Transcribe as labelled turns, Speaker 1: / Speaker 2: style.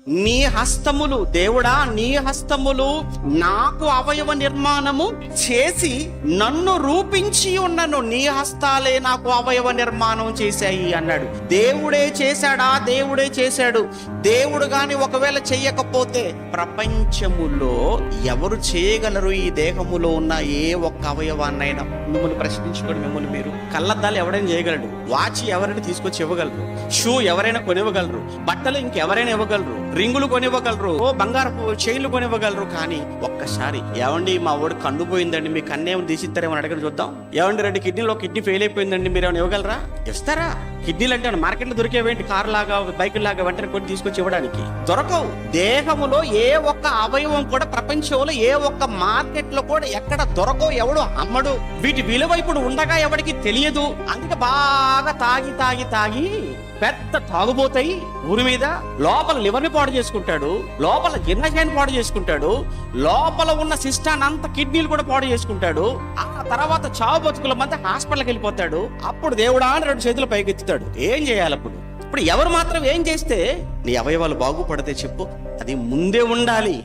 Speaker 1: నీ హస్తములు, దేవుడా నీ హస్తములు నాకు అవయవ నిర్మాణము చేసి నన్ను రూపించి ఉన్నను, నీ హస్తాలే నాకు అవయవ నిర్మాణం చేశాయి అన్నాడు. దేవుడే చేశాడా? దేవుడే చేశాడు. దేవుడు గాని ఒకవేళ చెయ్యకపోతే ప్రపంచములో ఎవరు చేయగలరు? ఈ దేహములో ఉన్న ఏ ఒక్క అవయవాన్నైనా మిమ్మల్ని ప్రశ్నించుకోండి. మిమ్మల్ని మీరు, కళ్ళద్దాలు ఎవరైనా చేయగలడు, వాచ్ ఎవరైనా తీసుకొచ్చి ఇవ్వగలరు, షూ ఎవరైనా కొనివ్వగలరు, బట్టలు ఇంకెవరైనా ఇవ్వగలరు, రింగులు కొనివ్వగలరు, బంగారపు చైన్లు కొనివ్వగలరు. కానీ ఒక్కసారి ఏమండి మా వాడు కన్ను పోయిందండి, మీ కన్నేమో తీసిస్తారేమో అడగని చూద్దాం. ఏమండి 2 కిడ్నీలో కిడ్నీ ఫెయిల్ అయిపోయిందండి, మీరు ఏమైనా ఇవ్వగలరా? ఇస్తారా? కిడ్నీలు అంటే మార్కెట్లో దొరికేవేంటి? కార్ లాగా బైక్ లాగా వెంటనే కొన్ని తీసుకొచ్చి ఇవ్వడానికి దొరకవు. దేహములో ఏ ఒక్క అవయవం కూడా ప్రపంచంలో ఏ ఒక్క మార్కెట్ లో కూడా ఎక్కడ దొరకవు, ఎవడు అమ్మడు. వీటి విలువ ఇప్పుడు ఉండగా ఎవరికి తెలియదు. అందుకే బాగా తాగి తాగి తాగి పెద్ద తాగుబోతాయి ఊరి మీద. లోపల లివర్ని పాడు చేసుకుంటాడు, లోపల జీర్ణశయాన్ని పాడు చేసుకుంటాడు, లోపల ఉన్న సిస్టాన్ అంతా కిడ్నీలు కూడా పాడు చేసుకుంటాడు. ఆ తర్వాత చావు బతుకుల మధ్య హాస్పిటల్కి వెళ్ళిపోతాడు. అప్పుడు దేవుడా అని 2 చేతులు పైకెత్తుతాడు. ఏం చేయాలి అప్పుడు? ఇప్పుడు ఎవరు మాత్రం ఏం చేస్తే నీ అవయవాలు బాగుపడితే చెప్పు? అది ముందే ఉండాలి.